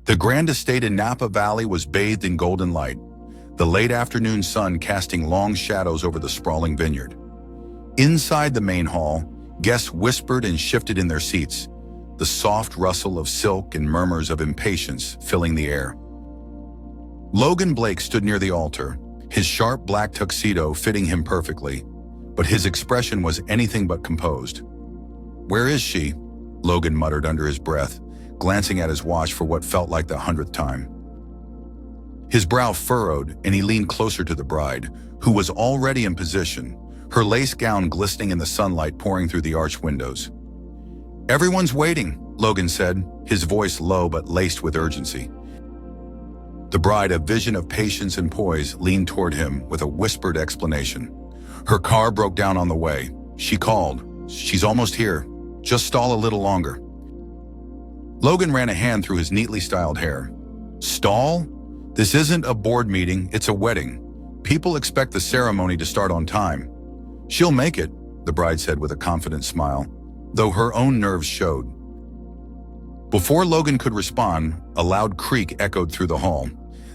The grand estate in Napa Valley was bathed in golden light, the late afternoon sun casting long shadows over the sprawling vineyard. Inside the main hall, guests whispered and shifted in their seats, the soft rustle of silk and murmurs of impatience filling the air. Logan Blake stood near the altar, his sharp black tuxedo fitting him perfectly, but his expression was anything but composed. "Where is she?" Logan muttered under his breath, glancing at his watch for what felt like the 100th time. His brow furrowed, and he leaned closer to the bride, who was already in position, her lace gown glistening in the sunlight pouring through the arched windows. "Everyone's waiting," Logan said, his voice low but laced with urgency. The bride, a vision of patience and poise, leaned toward him with a whispered explanation. "Her car broke down on the way. She called. She's almost here. Just stall a little longer." Logan ran a hand through his neatly styled hair. "Stall? This isn't a board meeting, it's a wedding. People expect the ceremony to start on time." "She'll make it," the bride said with a confident smile, though her own nerves showed. Before Logan could respond, a loud creak echoed through the hall.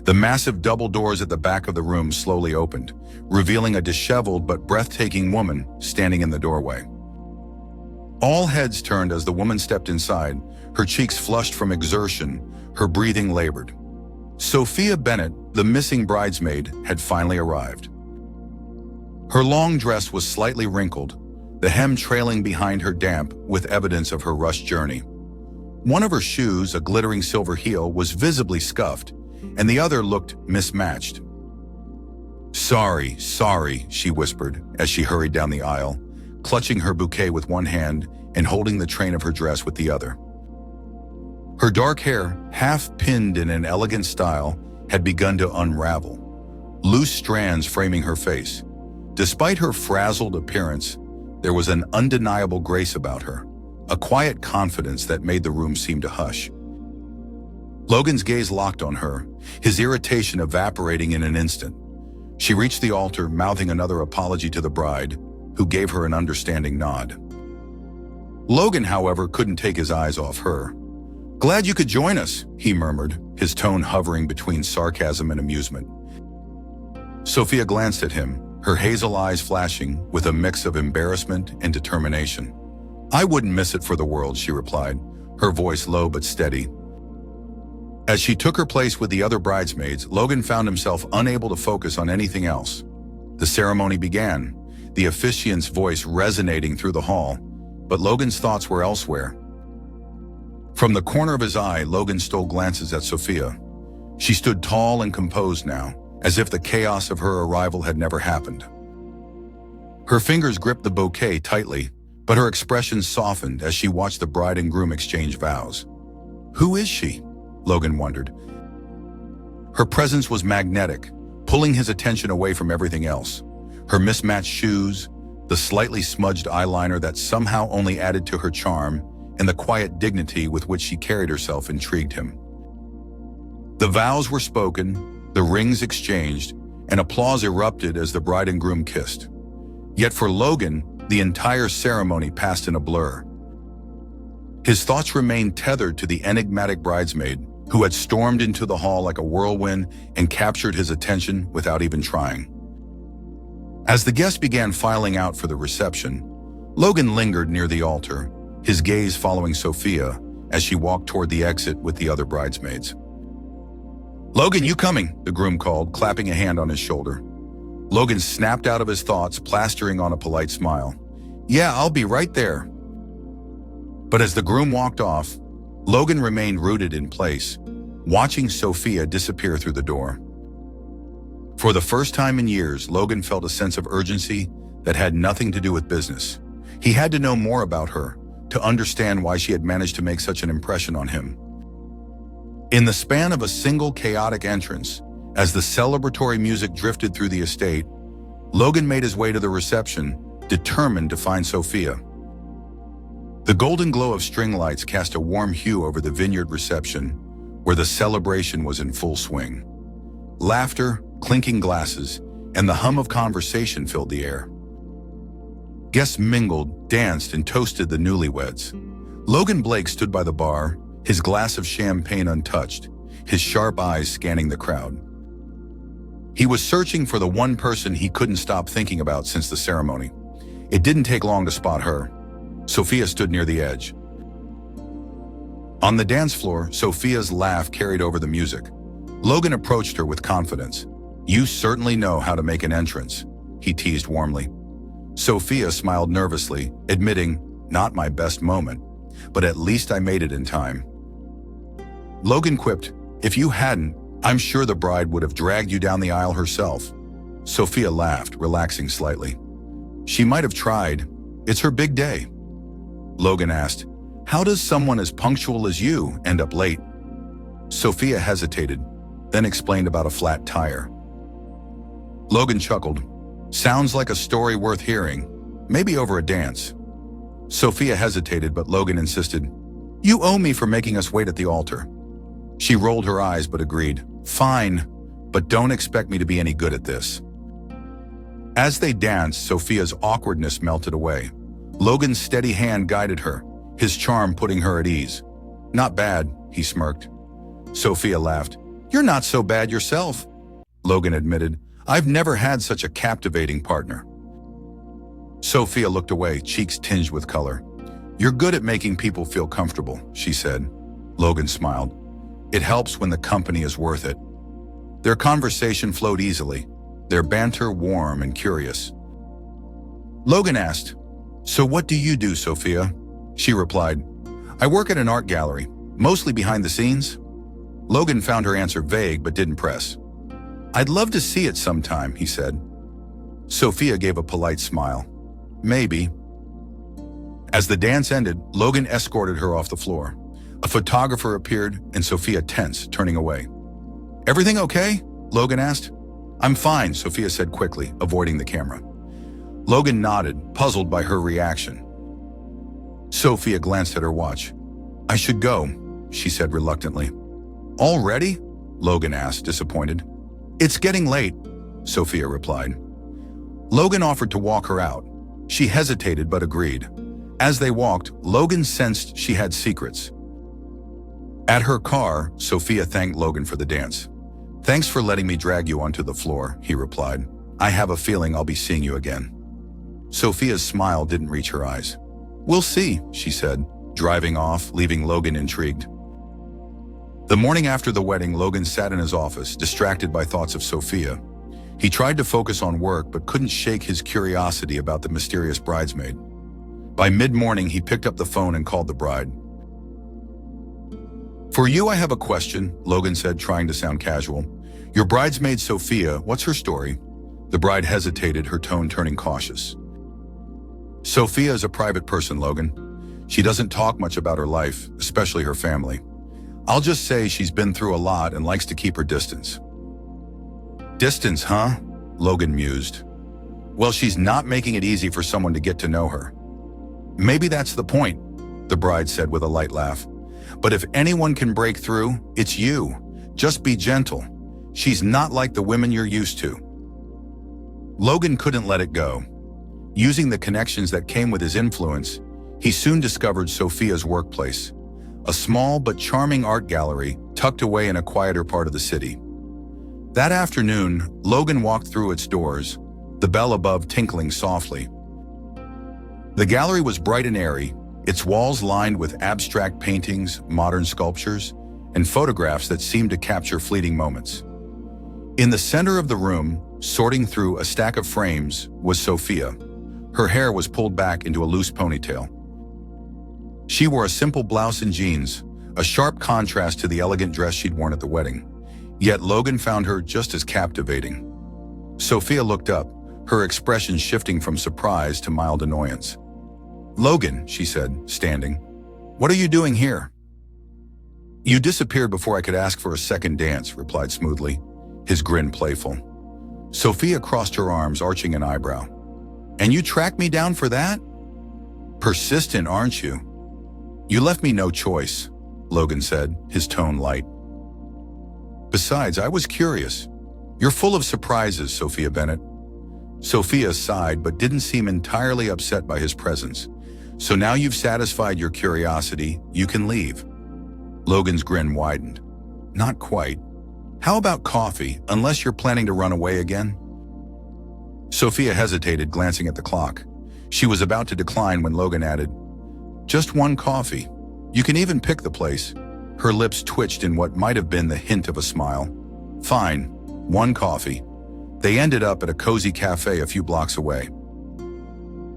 The massive double doors at the back of the room slowly opened, revealing a disheveled but breathtaking woman standing in the doorway. All heads turned as the woman stepped inside, her cheeks flushed from exertion, her breathing labored. Sophia Bennett, the missing bridesmaid, had finally arrived. Her long dress was slightly wrinkled, the hem trailing behind her damp with evidence of her rushed journey. One of her shoes, a glittering silver heel, was visibly scuffed, and the other looked mismatched. Sorry," she whispered as she hurried down the aisle, clutching her bouquet with one hand and holding the train of her dress with the other. Her dark hair, half pinned in an elegant style, had begun to unravel, loose strands framing her face. Despite her frazzled appearance, there was an undeniable grace about her, a quiet confidence that made the room seem to hush. Logan's gaze locked on her, his irritation evaporating in an instant. She reached the altar, mouthing another apology to the bride, who gave her an understanding nod. Logan, however, couldn't take his eyes off her. "Glad you could join us," he murmured, his tone hovering between sarcasm and amusement. Sophia glanced at him, her hazel eyes flashing with a mix of embarrassment and determination. "I wouldn't miss it for the world," she replied, her voice low but steady. As she took her place with the other bridesmaids, Logan found himself unable to focus on anything else. The ceremony began, the officiant's voice resonating through the hall, but Logan's thoughts were elsewhere. From the corner of his eye, Logan stole glances at Sophia. She stood tall and composed now, as if the chaos of her arrival had never happened. Her fingers gripped the bouquet tightly, but her expression softened as she watched the bride and groom exchange vows. Who is she? Logan wondered. Her presence was magnetic, pulling his attention away from everything else. Her mismatched shoes, the slightly smudged eyeliner that somehow only added to her charm, and the quiet dignity with which she carried herself intrigued him. The vows were spoken, the rings exchanged, and applause erupted as the bride and groom kissed. Yet for Logan, the entire ceremony passed in a blur. His thoughts remained tethered to the enigmatic bridesmaid, who had stormed into the hall like a whirlwind and captured his attention without even trying. As the guests began filing out for the reception, Logan lingered near the altar, his gaze following Sophia as she walked toward the exit with the other bridesmaids. "Logan, you coming?" the groom called, clapping a hand on his shoulder. Logan snapped out of his thoughts, plastering on a polite smile. "Yeah, I'll be right there." But as the groom walked off, Logan remained rooted in place, watching Sophia disappear through the door. For the first time in years, Logan felt a sense of urgency that had nothing to do with business. He had to know more about her, to understand why she had managed to make such an impression on him. In the span of a single chaotic entrance, as the celebratory music drifted through the estate, Logan made his way to the reception, determined to find Sophia. The golden glow of string lights cast a warm hue over the vineyard reception, where the celebration was in full swing. Laughter, clinking glasses, and the hum of conversation filled the air. Guests mingled, danced, and toasted the newlyweds. Logan Blake stood by the bar, his glass of champagne untouched, his sharp eyes scanning the crowd. He was searching for the one person he couldn't stop thinking about since the ceremony. It didn't take long to spot her. Sophia stood near the edge. On the dance floor, Sophia's laugh carried over the music. Logan approached her with confidence. "You certainly know how to make an entrance," he teased warmly. Sophia smiled nervously, admitting, "Not my best moment, but at least I made it in time." Logan quipped, "If you hadn't, I'm sure the bride would have dragged you down the aisle herself." Sophia laughed, relaxing slightly. "She might have tried. It's her big day." Logan asked, "How does someone as punctual as you end up late?" Sophia hesitated, then explained about a flat tire. Logan chuckled. "Sounds like a story worth hearing, maybe over a dance." Sophia hesitated, but Logan insisted, "You owe me for making us wait at the altar." She rolled her eyes but agreed, "Fine, but don't expect me to be any good at this." As they danced, Sophia's awkwardness melted away. Logan's steady hand guided her, his charm putting her at ease. "Not bad," he smirked. Sophia laughed. "You're not so bad yourself," Logan admitted. "I've never had such a captivating partner." Sophia looked away, cheeks tinged with color. "You're good at making people feel comfortable," she said. Logan smiled. "It helps when the company is worth it." Their conversation flowed easily, their banter warm and curious. Logan asked, "So what do you do, Sophia?" She replied, "I work at an art gallery, mostly behind the scenes." Logan found her answer vague but didn't press. "I'd love to see it sometime," he said. Sophia gave a polite smile. "Maybe." As the dance ended, Logan escorted her off the floor. A photographer appeared and Sophia tensed, turning away. "Everything okay?" Logan asked. "I'm fine," Sophia said quickly, avoiding the camera. Logan nodded, puzzled by her reaction. Sophia glanced at her watch. "I should go," she said reluctantly. "Already?" Logan asked, disappointed. "It's getting late," Sophia replied. Logan offered to walk her out. She hesitated but agreed. As they walked, Logan sensed she had secrets. At her car, Sophia thanked Logan for the dance. "Thanks for letting me drag you onto the floor," he replied. "I have a feeling I'll be seeing you again." Sophia's smile didn't reach her eyes. "We'll see," she said, driving off, leaving Logan intrigued. The morning after the wedding, Logan sat in his office, distracted by thoughts of Sophia. He tried to focus on work, but couldn't shake his curiosity about the mysterious bridesmaid. By mid-morning, he picked up the phone and called the bride. "For you, I have a question," Logan said, trying to sound casual. "Your bridesmaid, Sophia, what's her story?" The bride hesitated, her tone turning cautious. "Sophia is a private person, Logan. She doesn't talk much about her life, especially her family. I'll just say she's been through a lot and likes to keep her distance." "Distance, huh?" Logan mused. "Well, she's not making it easy for someone to get to know her." "Maybe that's the point," the bride said with a light laugh. "But if anyone can break through, it's you. Just be gentle. She's not like the women you're used to." Logan couldn't let it go. Using the connections that came with his influence, he soon discovered Sophia's workplace, a small but charming art gallery tucked away in a quieter part of the city. That afternoon, Logan walked through its doors, the bell above tinkling softly. The gallery was bright and airy, its walls lined with abstract paintings, modern sculptures, and photographs that seemed to capture fleeting moments. In the center of the room, sorting through a stack of frames, was Sophia. Her hair was pulled back into a loose ponytail. She wore a simple blouse and jeans, a sharp contrast to the elegant dress she'd worn at the wedding. Yet Logan found her just as captivating. Sophia looked up, her expression shifting from surprise to mild annoyance. "Logan," she said, standing, "what are you doing here?" "You disappeared before I could ask for a second dance," replied smoothly, his grin playful. Sophia crossed her arms, arching an eyebrow. "And you tracked me down for that? Persistent, aren't you?" "You left me no choice," Logan said, his tone light. "Besides, I was curious. You're full of surprises, Sophia Bennett." Sophia sighed but didn't seem entirely upset by his presence. "So now you've satisfied your curiosity, you can leave." Logan's grin widened. Not quite. How about coffee, unless you're planning to run away again? Sophia hesitated, glancing at the clock. She was about to decline when Logan added, "Just one coffee. You can even pick the place." Her lips twitched in what might have been the hint of a smile. "Fine, one coffee." They ended up at a cozy cafe a few blocks away.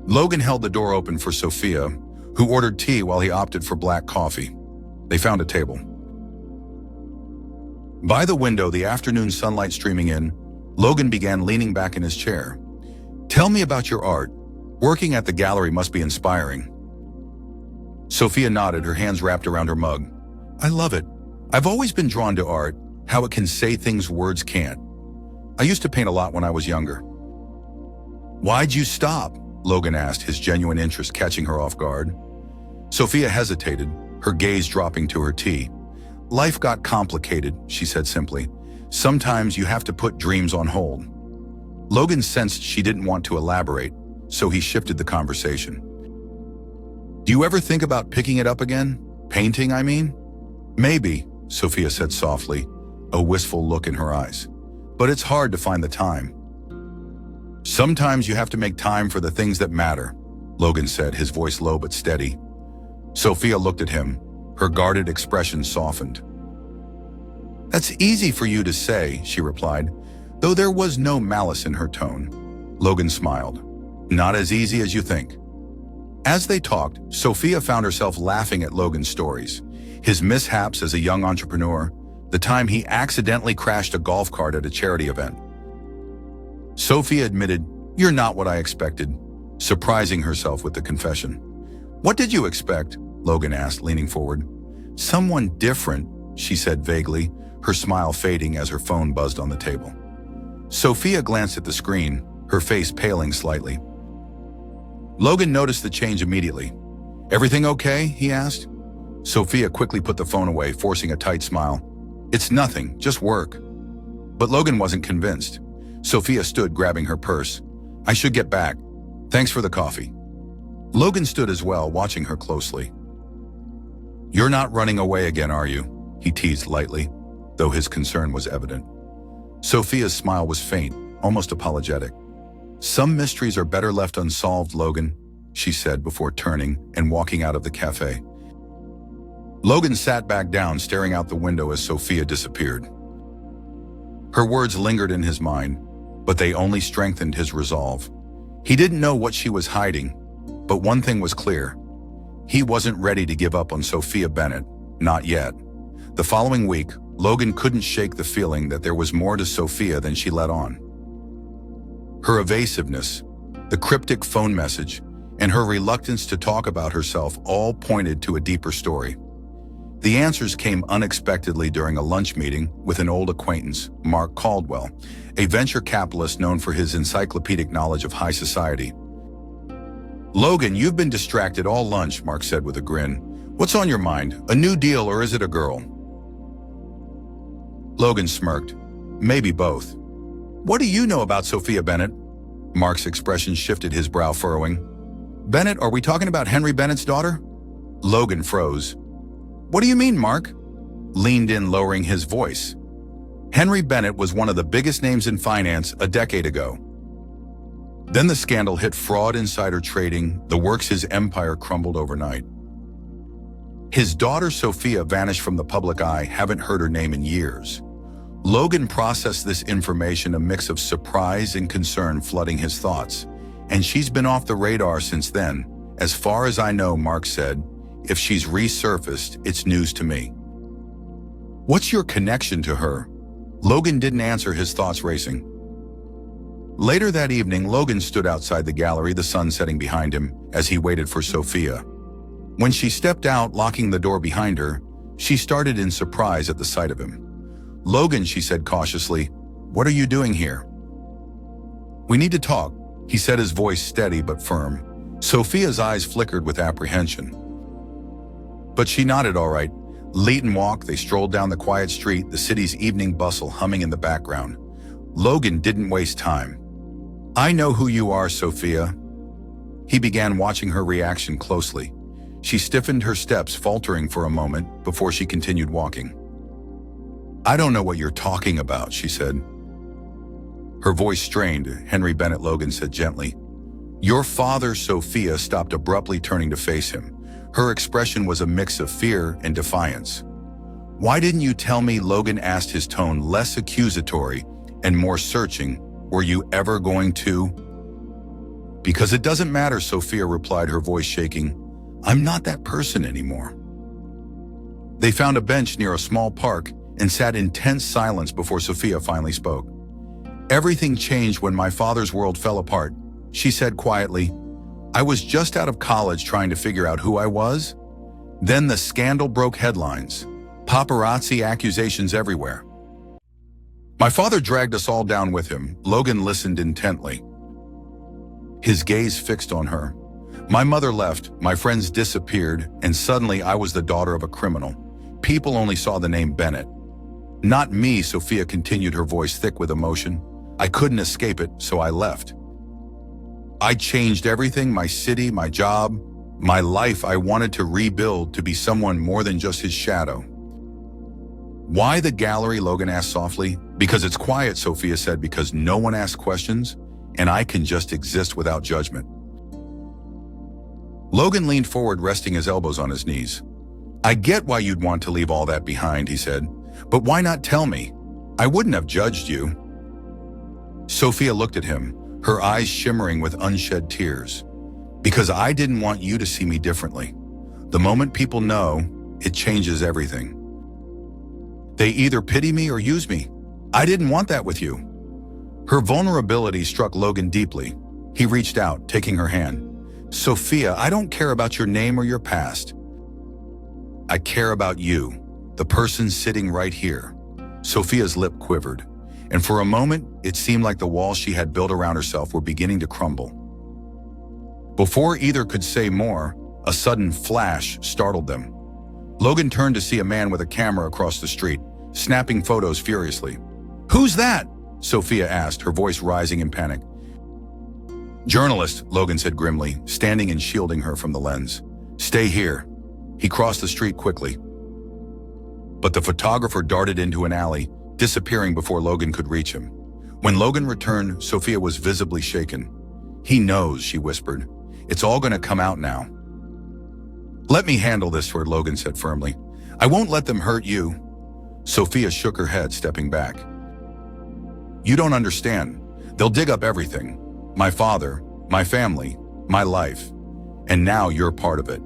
Logan held the door open for Sophia, who ordered tea while he opted for black coffee. They found a table. By the window, the afternoon sunlight streaming in, Logan began leaning back in his chair. "Tell me about your art. Working at the gallery must be inspiring." Sophia nodded, her hands wrapped around her mug. "I love it. I've always been drawn to art, how it can say things words can't. I used to paint a lot when I was younger." "Why'd you stop?" Logan asked, his genuine interest catching her off guard. Sophia hesitated, her gaze dropping to her tea. "Life got complicated," she said simply. "Sometimes you have to put dreams on hold." Logan sensed she didn't want to elaborate, so he shifted the conversation. "Do you ever think about picking it up again? Painting, I mean?" "Maybe," Sophia said softly, a wistful look in her eyes. "But it's hard to find the time." "Sometimes you have to make time for the things that matter," Logan said, his voice low but steady. Sophia looked at him, her guarded expression softened. "That's easy for you to say," she replied, though there was no malice in her tone. Logan smiled. "Not as easy as you think." As they talked, Sophia found herself laughing at Logan's stories, his mishaps as a young entrepreneur, the time he accidentally crashed a golf cart at a charity event. Sophia admitted, "You're not what I expected," surprising herself with the confession. "What did you expect?" Logan asked, leaning forward. "Someone different," she said vaguely, her smile fading as her phone buzzed on the table. Sophia glanced at the screen, her face paling slightly. Logan noticed the change immediately. "Everything okay?" he asked. Sophia quickly put the phone away, forcing a tight smile. "It's nothing, just work." But Logan wasn't convinced. Sophia stood, grabbing her purse. "I should get back. Thanks for the coffee." Logan stood as well, watching her closely. "You're not running away again, are you?" he teased lightly, though his concern was evident. Sophia's smile was faint, almost apologetic. "Some mysteries are better left unsolved, Logan," she said before turning and walking out of the cafe. Logan sat back down, staring out the window as Sophia disappeared. Her words lingered in his mind, but they only strengthened his resolve. He didn't know what she was hiding, but one thing was clear. He wasn't ready to give up on Sophia Bennett, not yet. The following week, Logan couldn't shake the feeling that there was more to Sophia than she let on. Her evasiveness, the cryptic phone message, and her reluctance to talk about herself all pointed to a deeper story. The answers came unexpectedly during a lunch meeting with an old acquaintance, Mark Caldwell, a venture capitalist known for his encyclopedic knowledge of high society. "Logan, you've been distracted all lunch," Mark said with a grin. "What's on your mind? A new deal or is it a girl?" Logan smirked. "Maybe both." "What do you know about Sophia Bennett?" Mark's expression shifted, his brow furrowing. "Bennett, are we talking about Henry Bennett's daughter?" Logan froze. "What do you mean, Mark?" Leaned in, lowering his voice. "Henry Bennett was one of the biggest names in finance a decade ago. Then the scandal hit, fraud, insider trading, the works, his empire crumbled overnight. His daughter Sophia vanished from the public eye, haven't heard her name in years." Logan processed this information, a mix of surprise and concern flooding his thoughts. "And she's been off the radar since then. As far as I know," Mark said. "If she's resurfaced, it's news to me." "What's your connection to her?" Logan didn't answer, his thoughts racing. Later that evening, Logan stood outside the gallery, the sun setting behind him, as he waited for Sophia. When she stepped out, locking the door behind her, she started in surprise at the sight of him. "Logan," she said cautiously, "what are you doing here?" "We need to talk," he said, his voice steady but firm. Sophia's eyes flickered with apprehension. But she nodded all right. Leighton Walk, they strolled down the quiet street, the city's evening bustle humming in the background. Logan didn't waste time. "I know who you are, Sophia." He began, watching her reaction closely. She stiffened her steps, faltering for a moment before she continued walking. "I don't know what you're talking about," she said. Her voice strained. Henry Bennett Logan said gently. Your father, Sophia, stopped abruptly, turning to face him. Her expression was a mix of fear and defiance. "Why didn't you tell me?" Logan asked, his tone less accusatory and more searching. "Were you ever going to?" "Because it doesn't matter," Sophia replied, her voice shaking. "I'm not that person anymore." They found a bench near a small park and sat in tense silence before Sophia finally spoke. "Everything changed when my father's world fell apart," she said quietly. "I was just out of college trying to figure out who I was. Then the scandal broke headlines. Paparazzi, accusations everywhere. My father dragged us all down with him." Logan listened intently, his gaze fixed on her. "My mother left, my friends disappeared, and suddenly I was the daughter of a criminal. People only saw the name Bennett." "Not me," Sophia continued, her voice thick with emotion. "I couldn't escape it, so I left. I changed everything, my city, my job, my life. I wanted to rebuild, to be someone more than just his shadow." "Why the gallery?" Logan asked softly. "Because it's quiet," Sophia said, "because no one asks questions, and I can just exist without judgment." Logan leaned forward, resting his elbows on his knees. "I get why you'd want to leave all that behind," he said. "But why not tell me? I wouldn't have judged you." Sophia looked at him, her eyes shimmering with unshed tears. "Because I didn't want you to see me differently. The moment people know, it changes everything. They either pity me or use me. I didn't want that with you." Her vulnerability struck Logan deeply. He reached out, taking her hand. "Sophia, I don't care about your name or your past. I care about you, the person sitting right here." Sophia's lip quivered, and for a moment, it seemed like the walls she had built around herself were beginning to crumble. Before either could say more, a sudden flash startled them. Logan turned to see a man with a camera across the street, snapping photos furiously. "Who's that?" Sophia asked, her voice rising in panic. "Journalist," Logan said grimly, standing and shielding her from the lens. "Stay here." He crossed the street quickly. But the photographer darted into an alley, disappearing before Logan could reach him. When Logan returned, Sophia was visibly shaken. "He knows," she whispered. "It's all going to come out now." "Let me handle this," Logan said firmly. "I won't let them hurt you." Sophia shook her head, stepping back. "You don't understand. They'll dig up everything. My father, my family, my life. And now you're part of it."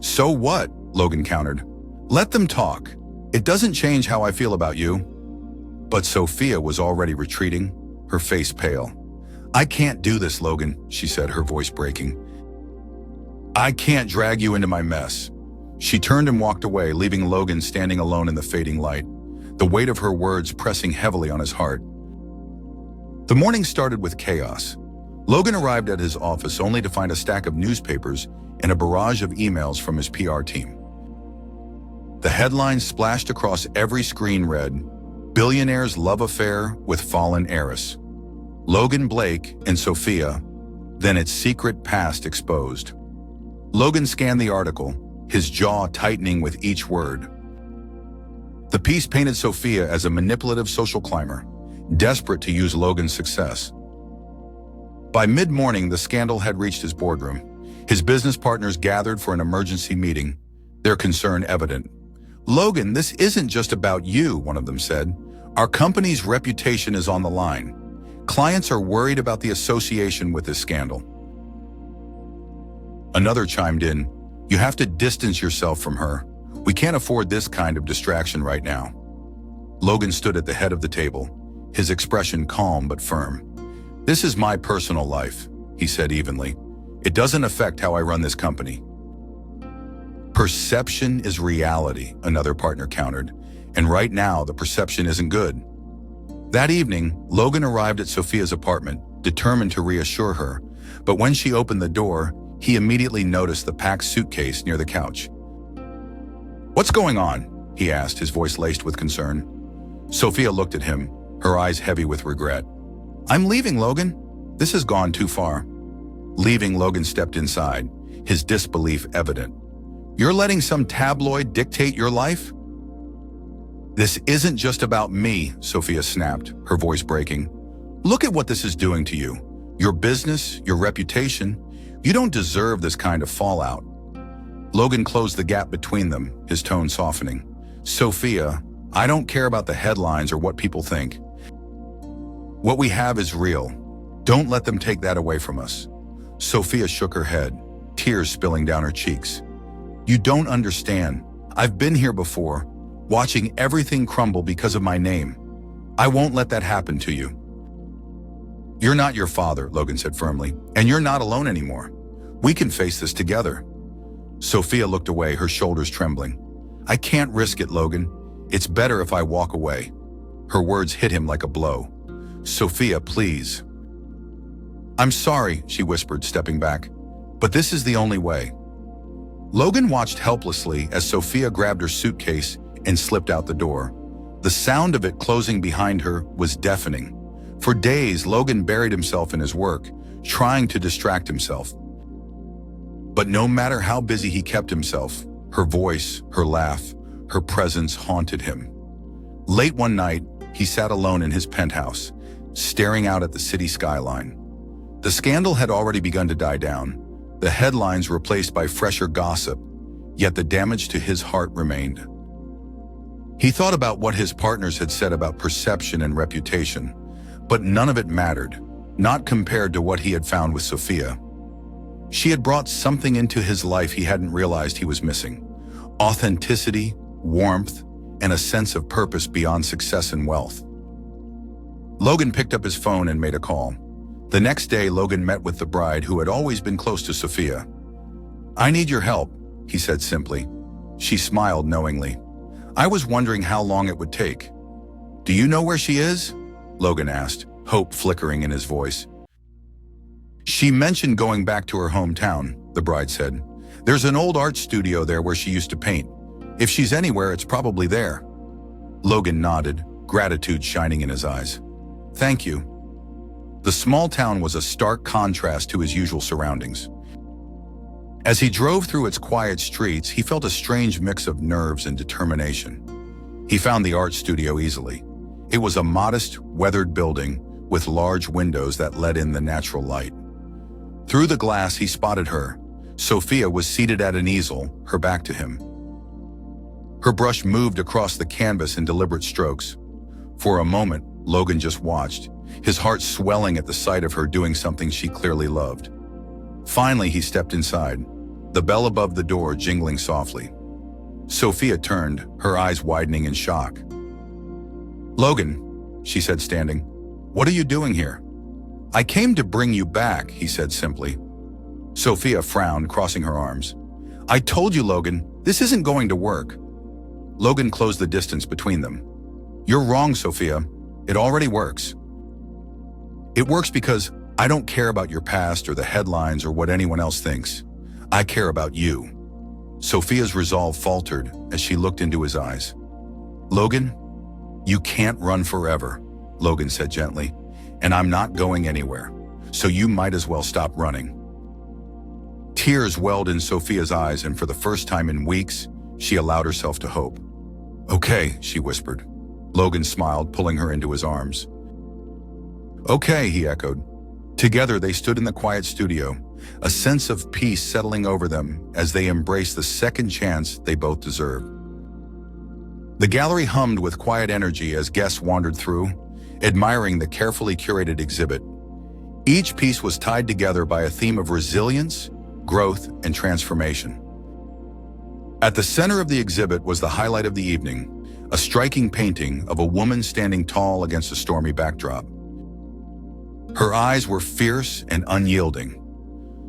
"So what?" Logan countered. "Let them talk. It doesn't change how I feel about you." But Sophia was already retreating, her face pale. "I can't do this, Logan," she said, her voice breaking. "I can't drag you into my mess." She turned and walked away, leaving Logan standing alone in the fading light, the weight of her words pressing heavily on his heart. The morning started with chaos. Logan arrived at his office only to find a stack of newspapers and a barrage of emails from his PR team. The headlines splashed across every screen read, "Billionaire's love affair with fallen heiress. Logan Blake and Sophia, then its secret past exposed." Logan scanned the article, his jaw tightening with each word. The piece painted Sophia as a manipulative social climber, desperate to use Logan's success. By mid-morning, the scandal had reached his boardroom. His business partners gathered for an emergency meeting, their concern evident. "Logan, this isn't just about you," one of them said. "Our company's reputation is on the line. Clients are worried about the association with this scandal." Another chimed in, "You have to distance yourself from her. We can't afford this kind of distraction right now." Logan stood at the head of the table, his expression calm but firm. "This is my personal life," he said evenly. "It doesn't affect how I run this company." "Perception is reality," another partner countered, "and right now the perception isn't good." That evening, Logan arrived at Sophia's apartment, determined to reassure her, but when she opened the door, he immediately noticed the packed suitcase near the couch. "What's going on?" he asked, his voice laced with concern. Sophia looked at him, her eyes heavy with regret. "I'm leaving, Logan. This has gone too far." Leaving, Logan stepped inside, his disbelief evident. "You're letting some tabloid dictate your life?" "This isn't just about me," Sophia snapped, her voice breaking. "Look at what this is doing to you. Your business, your reputation. You don't deserve this kind of fallout." Logan closed the gap between them, his tone softening. "Sophia, I don't care about the headlines or what people think. What we have is real. Don't let them take that away from us." Sophia shook her head, tears spilling down her cheeks. "You don't understand. I've been here before, watching everything crumble because of my name. I won't let that happen to you." "You're not your father," Logan said firmly, "and you're not alone anymore. We can face this together." Sophia looked away, her shoulders trembling. "I can't risk it, Logan. It's better if I walk away." Her words hit him like a blow. "Sophia, please." "I'm sorry," she whispered, stepping back, "but this is the only way." Logan watched helplessly as Sophia grabbed her suitcase and slipped out the door. The sound of it closing behind her was deafening. For days, Logan buried himself in his work, trying to distract himself. But no matter how busy he kept himself, her voice, her laugh, her presence haunted him. Late one night, he sat alone in his penthouse, staring out at the city skyline. The scandal had already begun to die down, the headlines replaced by fresher gossip, yet the damage to his heart remained. He thought about what his partners had said about perception and reputation, but none of it mattered, not compared to what he had found with Sophia. She had brought something into his life he hadn't realized he was missing: authenticity, warmth, and a sense of purpose beyond success and wealth. Logan picked up his phone and made a call. The next day, Logan met with the bride who had always been close to Sophia. "I need your help," he said simply. She smiled knowingly. "I was wondering how long it would take." "Do you know where she is?" Logan asked, hope flickering in his voice. "She mentioned going back to her hometown," the bride said. "There's an old art studio there where she used to paint. If she's anywhere, it's probably there." Logan nodded, gratitude shining in his eyes. "Thank you." The small town was a stark contrast to his usual surroundings. As he drove through its quiet streets, he felt a strange mix of nerves and determination. He found the art studio easily. It was a modest, weathered building with large windows that let in the natural light. Through the glass, he spotted her. Sophia was seated at an easel, her back to him. Her brush moved across the canvas in deliberate strokes. For a moment, Logan just watched, his heart swelling at the sight of her doing something she clearly loved. Finally, he stepped inside, the bell above the door jingling softly. Sophia turned, her eyes widening in shock. "Logan," she said, standing, "what are you doing here?" "I came to bring you back," he said simply. Sophia frowned, crossing her arms. "I told you, Logan, this isn't going to work." Logan closed the distance between them. "You're wrong, Sophia. It already works. It works because I don't care about your past or the headlines or what anyone else thinks. I care about you." Sophia's resolve faltered as she looked into his eyes. "Logan, you can't run forever," Logan said gently, "and I'm not going anywhere, so you might as well stop running." Tears welled in Sophia's eyes, and for the first time in weeks, she allowed herself to hope. "Okay," she whispered. Logan smiled, pulling her into his arms. "Okay," he echoed. Together they stood in the quiet studio, a sense of peace settling over them as they embraced the second chance they both deserved. The gallery hummed with quiet energy as guests wandered through, admiring the carefully curated exhibit. Each piece was tied together by a theme of resilience, growth, and transformation. At the center of the exhibit was the highlight of the evening, a striking painting of a woman standing tall against a stormy backdrop. Her eyes were fierce and unyielding.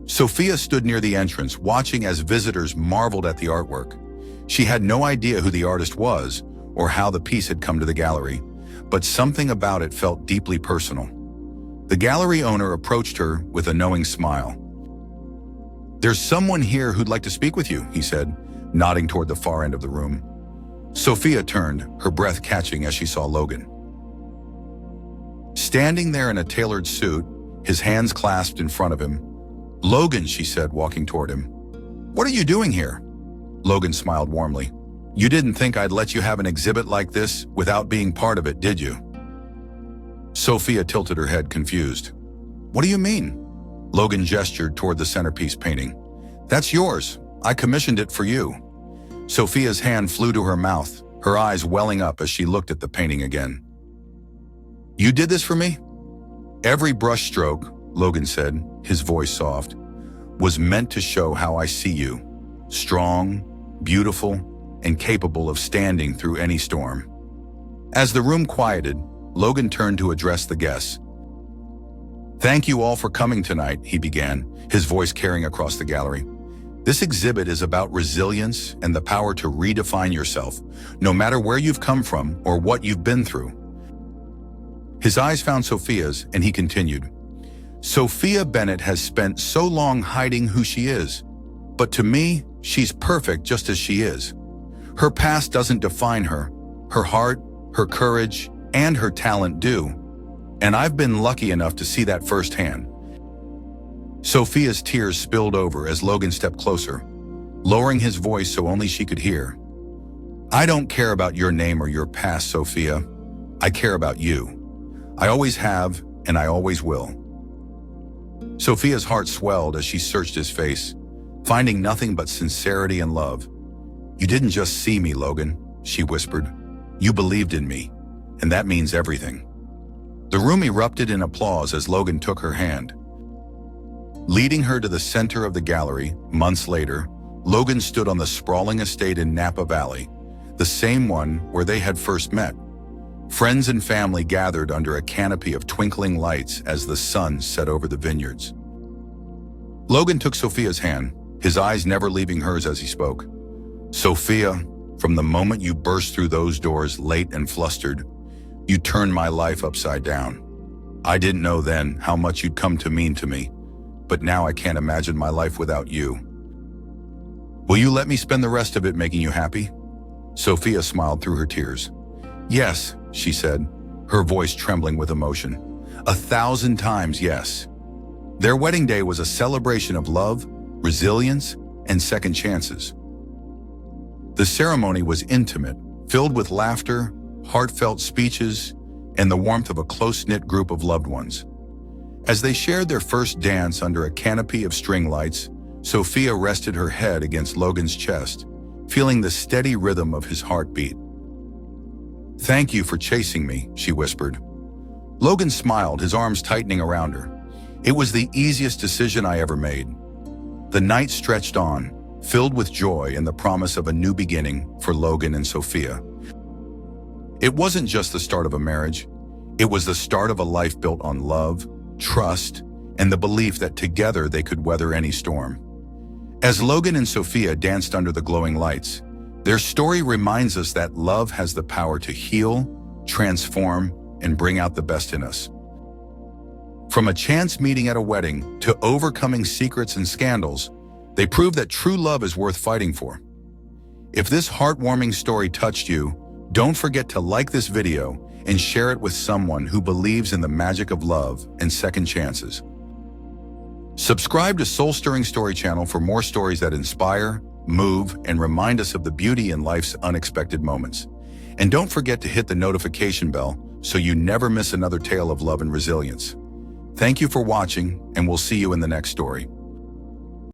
Sophia stood near the entrance, watching as visitors marveled at the artwork. She had no idea who the artist was or how the piece had come to the gallery, but something about it felt deeply personal. The gallery owner approached her with a knowing smile. "There's someone here who'd like to speak with you," he said, nodding toward the far end of the room. Sophia turned, her breath catching as she saw Logan. Standing there in a tailored suit, his hands clasped in front of him. "Logan," she said, walking toward him. "What are you doing here?" Logan smiled warmly. You didn't think I'd let you have an exhibit like this without being part of it, did you? Sophia tilted her head, confused. What do you mean? Logan gestured toward the centerpiece painting. That's yours. I commissioned it for you. Sophia's hand flew to her mouth, her eyes welling up as she looked at the painting again. You did this for me? Every brushstroke, Logan said, his voice soft, was meant to show how I see you. Strong, beautiful, and capable of standing through any storm. As the room quieted, Logan turned to address the guests. Thank you all for coming tonight, he began, his voice carrying across the gallery. This exhibit is about resilience and the power to redefine yourself, no matter where you've come from or what you've been through. His eyes found Sophia's, and he continued. Sophia Bennett has spent so long hiding who she is, but to me, she's perfect just as she is. Her past doesn't define her. Her heart, her courage, and her talent do. And I've been lucky enough to see that firsthand. Sophia's tears spilled over as Logan stepped closer, lowering his voice so only she could hear. I don't care about your name or your past, Sophia. I care about you. I always have, and I always will. Sophia's heart swelled as she searched his face, finding nothing but sincerity and love. You didn't just see me, Logan, she whispered. You believed in me, and that means everything. The room erupted in applause as Logan took her hand. Leading her to the center of the gallery, months later, Logan stood on the sprawling estate in Napa Valley, the same one where they had first met. Friends and family gathered under a canopy of twinkling lights as the sun set over the vineyards. Logan took Sophia's hand, his eyes never leaving hers as he spoke. Sophia, from the moment you burst through those doors late and flustered, you turned my life upside down. I didn't know then how much you'd come to mean to me, but now I can't imagine my life without you. Will you let me spend the rest of it making you happy? Sophia smiled through her tears. Yes, she said, her voice trembling with emotion. 1,000 times yes. Their wedding day was a celebration of love, resilience, and second chances. The ceremony was intimate, filled with laughter, heartfelt speeches, and the warmth of a close-knit group of loved ones. As they shared their first dance under a canopy of string lights, Sophia rested her head against Logan's chest, feeling the steady rhythm of his heartbeat. Thank you for chasing me, she whispered. Logan smiled, his arms tightening around her. It was the easiest decision I ever made. The night stretched on, filled with joy and the promise of a new beginning for Logan and Sophia. It wasn't just the start of a marriage. It was the start of a life built on love, trust, and the belief that together they could weather any storm. As Logan and Sophia danced under the glowing lights, their story reminds us that love has the power to heal, transform, and bring out the best in us. From a chance meeting at a wedding to overcoming secrets and scandals, they prove that true love is worth fighting for. If this heartwarming story touched you, don't forget to like this video and share it with someone who believes in the magic of love and second chances. Subscribe to Soul Stirring Story Channel for more stories that inspire, move, and remind us of the beauty in life's unexpected moments. And don't forget to hit the notification bell so you never miss another tale of love and resilience. Thank you for watching, and we'll see you in the next story.